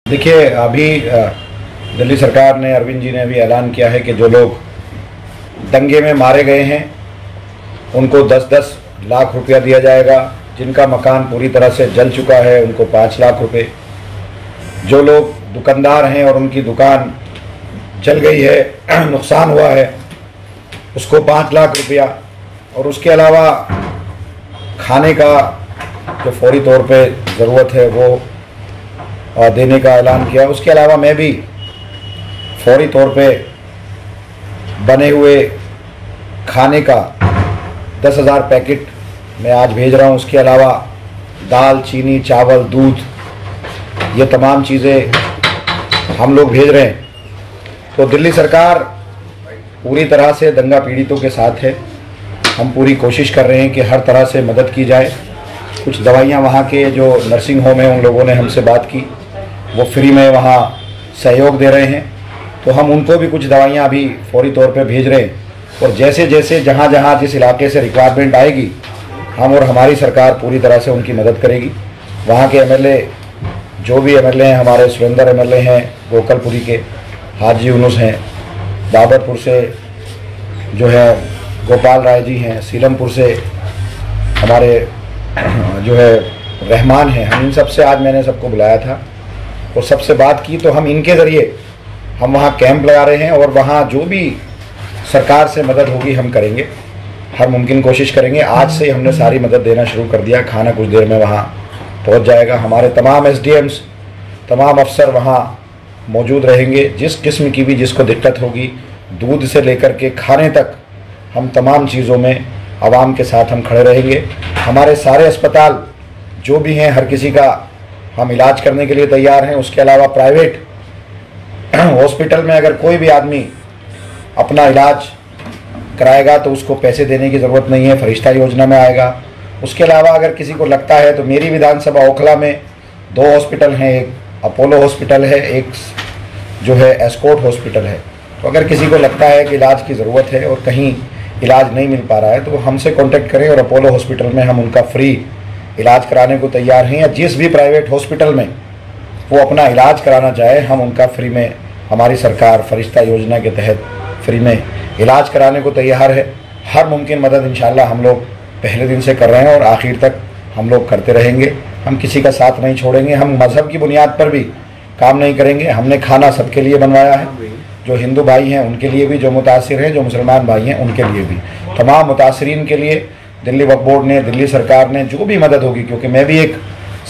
देखिए, अभी दिल्ली सरकार ने, अरविंद जी ने भी ऐलान किया है कि जो लोग दंगे में मारे गए हैं उनको 10-10 लाख रुपया दिया जाएगा। जिनका मकान पूरी तरह से जल चुका है उनको 5 लाख रुपए, जो लोग दुकानदार हैं और उनकी दुकान जल गई है, नुकसान हुआ है, उसको 5 लाख रुपया, और उसके अलावा खाने का जो फौरी तौर पे ज़रूरत है वो देने का ऐलान किया। उसके अलावा मैं भी फौरी तौर पे बने हुए खाने का 10,000 पैकेट मैं आज भेज रहा हूँ। उसके अलावा दाल, चीनी, चावल, दूध, ये तमाम चीज़ें हम लोग भेज रहे हैं। तो दिल्ली सरकार पूरी तरह से दंगा पीड़ितों के साथ है। हम पूरी कोशिश कर रहे हैं कि हर तरह से मदद की जाए। कुछ दवाइयाँ वहाँ के जो नर्सिंग होम है उन लोगों ने हमसे बात की, वो फ्री में वहाँ सहयोग दे रहे हैं, तो हम उनको भी कुछ दवाइयाँ अभी फौरी तौर पे भेज रहे हैं। और जैसे जैसे जहाँ जहाँ जिस इलाके से रिक्वायरमेंट आएगी, हम और हमारी सरकार पूरी तरह से उनकी मदद करेगी। वहाँ के एमएलए, जो भी एमएलए हैं, हमारे सुरेंद्र एमएलए हैं गोकलपुरी के, हाजी यूनुस हैं, बाबरपुर से जो है गोपाल राय जी हैं, सीलमपुर से हमारे जो है रहमान हैं, हम इन सब से आज मैंने सबको बुलाया था और सबसे बात की। तो हम इनके ज़रिए हम वहाँ कैंप लगा रहे हैं और वहाँ जो भी सरकार से मदद होगी हम करेंगे, हर मुमकिन कोशिश करेंगे। आज से हमने सारी मदद देना शुरू कर दिया। खाना कुछ देर में वहाँ पहुँच जाएगा। हमारे तमाम एसडीएम्स, तमाम अफसर वहाँ मौजूद रहेंगे। जिस किस्म की भी जिसको दिक्कत होगी, दूध से लेकर के खाने तक, हम तमाम चीज़ों में आवाम के साथ हम खड़े रहेंगे। हमारे सारे अस्पताल जो भी हैं, हर किसी का हम इलाज करने के लिए तैयार हैं। उसके अलावा प्राइवेट हॉस्पिटल में अगर कोई भी आदमी अपना इलाज कराएगा तो उसको पैसे देने की ज़रूरत नहीं है, फरिश्ता योजना में आएगा। उसके अलावा अगर किसी को लगता है तो मेरी विधानसभा ओखला में 2 हॉस्पिटल हैं, एक अपोलो हॉस्पिटल है, एक जो है एस्कॉर्ट हॉस्पिटल है। तो अगर किसी को लगता है कि इलाज की ज़रूरत है और कहीं इलाज नहीं मिल पा रहा है तो वो हमसे कांटेक्ट करें और अपोलो हॉस्पिटल में हम उनका फ्री इलाज कराने को तैयार हैं। या जिस भी प्राइवेट हॉस्पिटल में वो अपना इलाज कराना चाहे, हम उनका फ्री में, हमारी सरकार फरिश्ता योजना के तहत फ्री में इलाज कराने को तैयार है। हर मुमकिन मदद इंशाल्लाह हम लोग पहले दिन से कर रहे हैं और आखिर तक हम लोग करते रहेंगे। हम किसी का साथ नहीं छोड़ेंगे। हम मज़हब की बुनियाद पर भी काम नहीं करेंगे। हमने खाना सबके लिए बनवाया है, जो हिंदू भाई हैं उनके लिए भी, जो मुतासिर हैं, जो मुसलमान भाई हैं उनके लिए भी। तमाम मुतासिरीन के लिए दिल्ली वक्फ बोर्ड ने, दिल्ली सरकार ने जो भी मदद होगी, क्योंकि मैं भी एक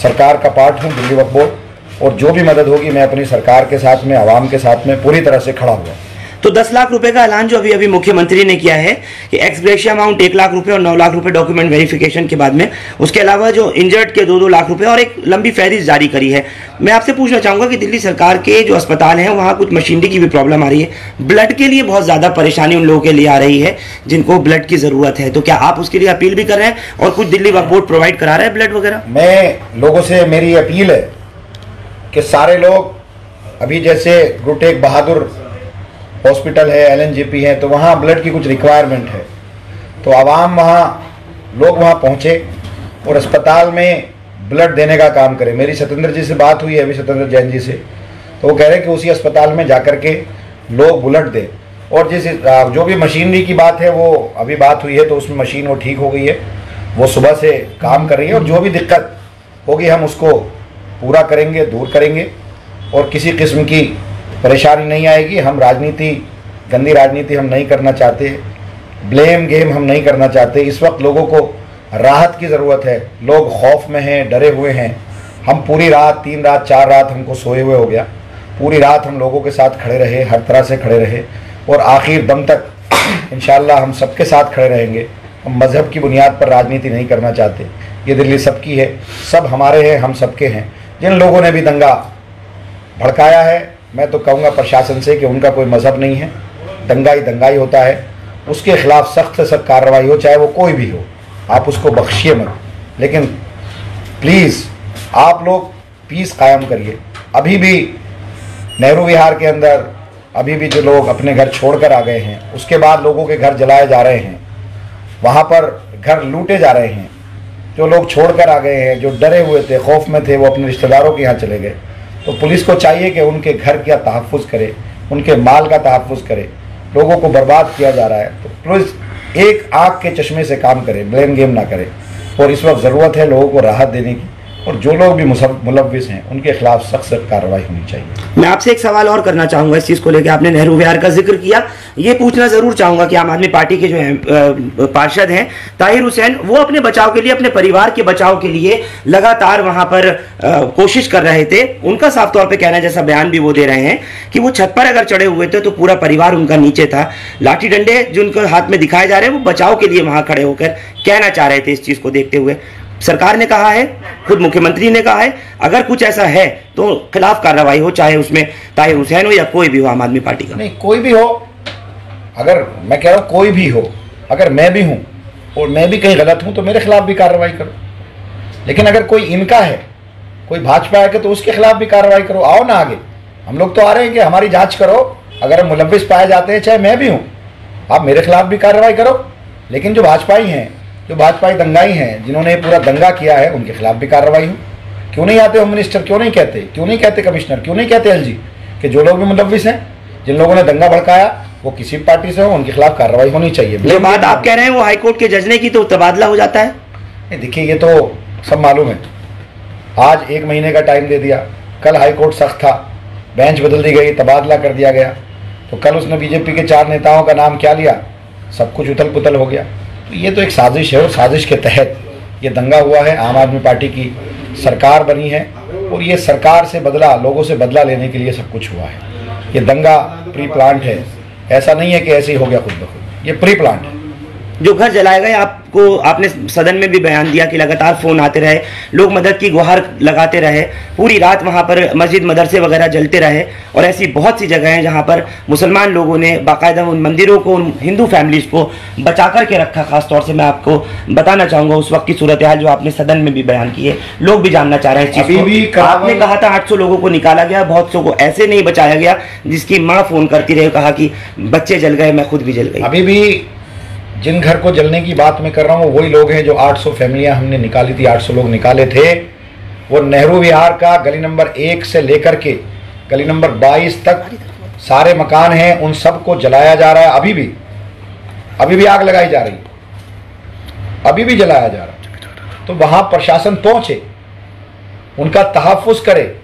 सरकार का पार्ट हूँ, दिल्ली वक्फ बोर्ड, और जो भी मदद होगी मैं अपनी सरकार के साथ में, आवाम के साथ में पूरी तरह से खड़ा हुआ। तो 10 लाख रुपए का ऐलान जो अभी मुख्यमंत्री ने किया है कि एक्स ग्रेशिया अमाउंट 1 लाख रुपए और 9 लाख रुपए डॉक्यूमेंट वेरिफिकेशन के बाद में, उसके अलावा जो इंजर्ड के 2-2 लाख रुपए और एक लंबी फहरिस्त जारी करी है। मैं आपसे पूछना चाहूंगा कि दिल्ली सरकार के जो अस्पताल हैं वहाँ कुछ मशीनरी की भी प्रॉब्लम आ रही है, ब्लड के लिए बहुत ज़्यादा परेशानी उन लोगों के लिए आ रही है जिनको ब्लड की ज़रूरत है, तो क्या आप उसके लिए अपील भी कर रहे हैं और कुछ दिल्ली वक्फ बोर्ड प्रोवाइड करा रहा है ब्लड वगैरह? मैं लोगों से मेरी अपील है कि सारे लोग, अभी जैसे गुरु तेग बहादुर हॉस्पिटल है, एलएनजेपी है, तो वहाँ ब्लड की कुछ रिक्वायरमेंट है, तो आवाम वहाँ, लोग वहाँ पहुँचे और अस्पताल में ब्लड देने का काम करें। मेरी सत्येंद्र जी से बात हुई है अभी, सत्येंद्र जैन जी से, तो वो कह रहे हैं कि उसी अस्पताल में जाकर के लोग ब्लड दें। और जिस जो भी मशीनरी की बात है वो अभी बात हुई है, तो उसमें मशीन वो ठीक हो गई है, वो सुबह से काम कर रही है, और जो भी दिक्कत होगी हम उसको पूरा करेंगे, दूर करेंगे, और किसी किस्म की परेशानी नहीं आएगी। हम राजनीति, गंदी राजनीति हम नहीं करना चाहते, ब्लेम गेम हम नहीं करना चाहते। इस वक्त लोगों को राहत की ज़रूरत है, लोग खौफ में हैं, डरे हुए हैं। हम पूरी रात, 3 रात 4 रात हमको सोए हुए हो गया, पूरी रात हम लोगों के साथ खड़े रहे, हर तरह से खड़े रहे, और आखिर दम तक इंशाअल्लाह हम सबके साथ खड़े रहेंगे। हम मज़हब की बुनियाद पर राजनीति नहीं करना चाहते। ये दिल्ली सबकी है, सब हमारे हैं, हम सबके हैं। जिन लोगों ने भी दंगा भड़काया है, मैं तो कहूँगा प्रशासन से कि उनका कोई मज़हब नहीं है, दंगाई होता है, उसके खिलाफ सख्त से सख्त कार्रवाई हो, चाहे वो कोई भी हो, आप उसको बख्शिए मत। लेकिन प्लीज़ आप लोग पीस कायम करिए। अभी भी नेहरू विहार के अंदर अभी भी जो लोग अपने घर छोड़कर आ गए हैं, उसके बाद लोगों के घर जलाए जा रहे हैं, वहाँ पर घर लूटे जा रहे हैं। जो लोग छोड़कर आ गए हैं, जो डरे हुए थे, खौफ में थे, वो अपने रिश्तेदारों के यहाँ चले गए। तो पुलिस को चाहिए कि उनके घर का तहफ़्फ़ुज़ करे, उनके माल का तहफ़्फ़ुज़ करे। लोगों को बर्बाद किया जा रहा है, तो पुलिस एक आँख के चश्मे से काम करे, ब्लेम गेम ना करे। और इस वक्त ज़रूरत है लोगों को राहत देने की, और जो लोग भी मुलव्विस हैं उनके खिलाफ सख्त सख्त कार्रवाई होनी चाहिए। मैं आपसे एक सवाल और करना चाहूंगा इस चीज़ को लेकर, आपने नेहरू विहार का जिक्र किया, ये पूछना ज़रूर चाहूंगा कि आम आदमी पार्टी के जो है पार्षद हैं ताहिर हुसैन, वो अपने बचाव के लिए, अपने परिवार के बचाव के लिए लगातार वहां पर कोशिश कर रहे थे। उनका साफ तौर पर कहना, जैसा बयान भी वो दे रहे हैं, कि वो छत पर अगर चढ़े हुए थे तो पूरा परिवार उनका नीचे था। लाठी डंडे जो उनके हाथ में दिखाए जा रहे हैं वो बचाव के लिए वहां खड़े होकर कहना चाह रहे थे। इस चीज़ को देखते हुए सरकार ने कहा है, खुद मुख्यमंत्री ने कहा है, अगर कुछ ऐसा है तो खिलाफ कार्रवाई हो, चाहे उसमें ताहिर हुसैन हो या कोई भी हो आम आदमी पार्टी का। नहीं, कोई भी हो, अगर मैं कह रहा हूँ कोई भी हो, अगर मैं भी हूँ और मैं भी कहीं गलत हूँ तो मेरे खिलाफ भी कार्रवाई करो। लेकिन अगर कोई इनका है, कोई भाजपा है, तो उसके खिलाफ भी कार्रवाई करो। आओ ना आगे, हम लोग तो आ रहे हैं कि हमारी जाँच करो। अगर मुलव्विस पाए जाते हैं, चाहे मैं भी हूँ, आप मेरे खिलाफ भी कार्रवाई करो। लेकिन जो भाजपाई हैं, जो भाजपाई दंगाई हैं, जिन्होंने पूरा दंगा किया है, उनके खिलाफ भी कार्रवाई हो। क्यों नहीं आते होम मिनिस्टर, क्यों नहीं कहते कमिश्नर, क्यों नहीं कहते एलजी कि जो लोग भी मुलव्विस हैं, जिन लोगों ने दंगा भड़काया, वो किसी भी पार्टी से हो, उनके खिलाफ कार्रवाई होनी चाहिए। जो बात आप कह रहे हैं वो हाईकोर्ट के जज ने की तो तबादला हो जाता है। देखिए, ये तो सब मालूम है। आज 1 महीने का टाइम दे दिया, कल हाईकोर्ट सख्त था, बेंच बदल दी गई, तबादला कर दिया गया। तो कल उसने बीजेपी के 4 नेताओं का नाम क्या लिया, सब कुछ उथल पुथल हो गया। तो ये तो एक साजिश है, और साजिश के तहत ये दंगा हुआ है। आम आदमी पार्टी की सरकार बनी है, और ये सरकार से बदला, लोगों से बदला लेने के लिए सब कुछ हुआ है। ये दंगा प्री प्लांट है, ऐसा नहीं है कि ऐसे ही हो गया खुद ब खुद, ये प्री प्लांट है। जो घर जलाएगा, आपको आपने सदन में भी बयान दिया कि लगातार फोन आते रहे, लोग मदद की गुहार लगाते रहे, पूरी रात वहां पर मस्जिद मदरसे वगैरह जलते रहे। और ऐसी बहुत सी जगह हैं जहां पर मुसलमान लोगों ने बाकायदा उन मंदिरों को, उन हिंदू फैमिलीज को बचा करके रखा। खासतौर से मैं आपको बताना चाहूंगा उस वक्त की सूरत हाल जो आपने सदन में भी बयान की है, लोग भी जानना चाह रहे हैं इस चीज को। आपने कहा था 800 लोगों को निकाला गया, बहुत सौ को ऐसे नहीं बचाया गया जिसकी माँ फोन करती रही, कहा कि बच्चे जल गए, मैं खुद भी जल गई। अभी भी जिन घर को जलने की बात मैं कर रहा हूँ, वही लोग हैं जो 800 फैमिलियां हमने निकाली थी, 800 लोग निकाले थे। वो नेहरू विहार का गली नंबर 1 से लेकर के गली नंबर 22 तक सारे मकान हैं, उन सबको जलाया जा रहा है। अभी भी आग लगाई जा रही है, अभी भी जलाया जा रहा है। तो वहां प्रशासन पहुंचे, उनका तहफ़्फ़ुज़ करे,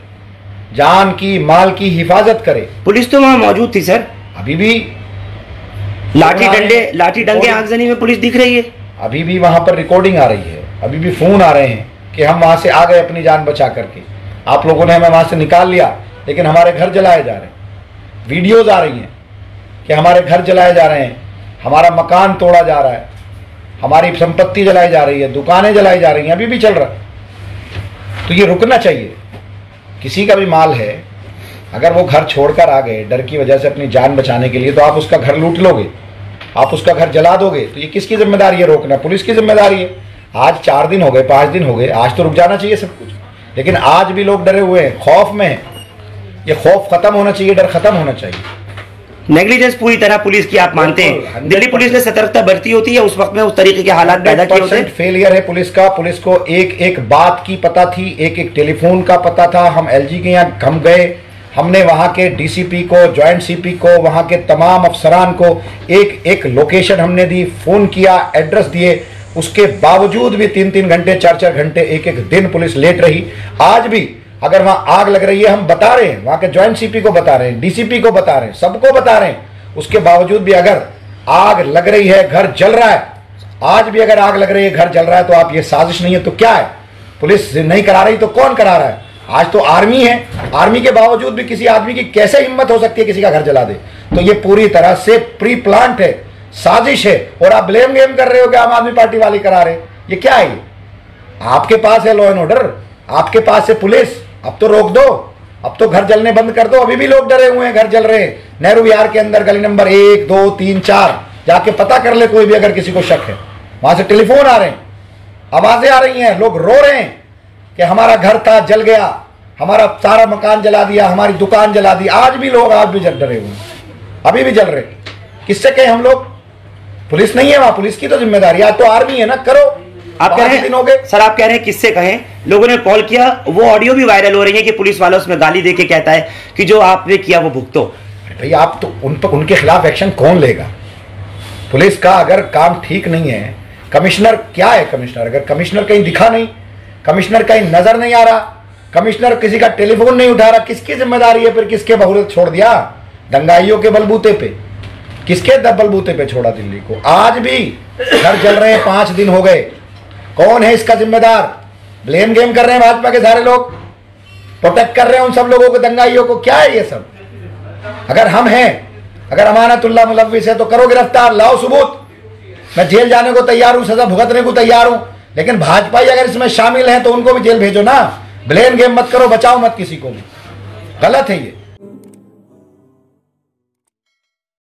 जान की, माल की हिफाजत करे। पुलिस तो वहां मौजूद थी सर, अभी भी लाठी डंडे आगजनी में पुलिस दिख रही है। अभी भी वहां पर रिकॉर्डिंग आ रही है, अभी भी फोन आ रहे हैं कि हम वहां से आ गए अपनी जान बचा करके, आप लोगों ने हमें वहां से निकाल लिया, लेकिन हमारे घर जलाए जा रहे हैं। वीडियोज आ रही हैं कि हमारे घर जलाए जा रहे हैं, हमारा मकान तोड़ा जा रहा है, हमारी संपत्ति जलाई जा रही है, दुकानें जलाई जा रही हैं, अभी भी चल रहा है। तो ये रुकना चाहिए। किसी का भी माल है, अगर वो घर छोड़कर आ गए डर की वजह से अपनी जान बचाने के लिए, तो आप उसका घर लूट लोगे, आप उसका घर जला दोगे, तो ये किसकी जिम्मेदारी है? रोकना पुलिस की जिम्मेदारी है। आज 4 दिन हो गए, 5 दिन हो गए, आज तो रुक जाना चाहिए सब कुछ, लेकिन आज भी लोग डरे हुए हैं, खौफ में हैं। ये खौफ खत्म होना चाहिए, डर खत्म होना चाहिए। नेग्लिजेंस पूरी तरह पुलिस की आप मानते हैं? दिल्ली पुलिस ने सतर्कता बरती होती है उस वक्त में, उस तरीके के हालात पैदा किए होते हैं? फेलियर है पुलिस का। पुलिस को एक एक बात की पता थी, एक एक टेलीफोन का पता था। हम एलजी के यहाँ हम गए, हमने वहाँ के डीसीपी को, जॉइंट सीपी को, वहाँ के तमाम अफसरान को एक एक लोकेशन हमने दी, फ़ोन किया, एड्रेस दिए। उसके बावजूद भी 3-3 घंटे, 4-4 घंटे, एक एक दिन पुलिस लेट रही। आज भी अगर वहाँ आग लग रही है, हम बता रहे हैं, वहाँ के जॉइंट सीपी को बता रहे हैं, डीसीपी को बता रहे हैं, सबको बता रहे हैं। उसके बावजूद भी अगर आग लग रही है, घर जल रहा है, आज भी अगर आग लग रही है, घर जल रहा है, तो आप ये साजिश नहीं है तो क्या है? पुलिस नहीं करा रही तो कौन करा रहा है? आज तो आर्मी है, आर्मी के बावजूद भी किसी आदमी की कैसे हिम्मत हो सकती है किसी का घर जला दे? तो ये पूरी तरह से प्री प्लांट है, साजिश है। और आप ब्लेम गेम कर रहे हो कि आम आदमी पार्टी वाले करा रहे, ये क्या है? आपके पास है लॉ एंड ऑर्डर, आपके पास है पुलिस, अब तो रोक दो, अब तो घर जलने बंद कर दो। अभी भी लोग डरे हुए हैं, घर जल रहे हैं नेहरू विहार के अंदर, गली नंबर 1, 2, 3, 4 जाके पता कर ले कोई भी, अगर किसी को शक है। वहां से टेलीफोन आ रहे हैं, आवाजें आ रही हैं, लोग रो रहे हैं कि हमारा घर था जल गया, हमारा सारा मकान जला दिया, हमारी दुकान जला दी। आज भी लोग आज भी डरे हुए हैं, अभी भी जल रहे। किससे कहें हम लोग? पुलिस नहीं है वहां, पुलिस की तो जिम्मेदारी, आज तो आर्मी है ना, करो। आप कह रहे हैं सर, आप कह रहे हैं किससे कहें, लोगों ने कॉल किया, वो ऑडियो भी वायरल हो रही है कि पुलिस वाला उसमें गाली देके कहता है कि जो आपने किया वो भुगतो। भाई आप तो उनके खिलाफ एक्शन कौन लेगा? पुलिस का अगर काम ठीक नहीं है, कमिश्नर क्या है? कमिश्नर अगर कमिश्नर कहीं दिखा नहीं, कमिश्नर कहीं नजर नहीं आ रहा, कमिश्नर किसी का टेलीफोन नहीं उठा रहा, किसकी जिम्मेदारी है फिर? किसके बहुलत छोड़ दिया? दंगाइयों के बलबूते पे, किसके बलबूते पे छोड़ा दिल्ली को? आज भी घर जल रहे हैं, 5 दिन हो गए। कौन है इसका जिम्मेदार? ब्लेम गेम कर रहे हैं भाजपा के सारे लोग, प्रोटेक्ट कर रहे हैं उन सब लोगों को, दंगाइयों को। क्या है ये सब? अगर हम हैं, अगर अमानतुल्लाह मुलव्विस है तो करो गिरफ्तार, लाओ सबूत। मैं जेल जाने को तैयार हूं, सजा भुगतने को तैयार हूं, लेकिन भाजपाई अगर इसमें शामिल हैं तो उनको भी जेल भेजो ना। ब्लेम गेम मत करो, बचाओ मत किसी को भी। गलत है ये।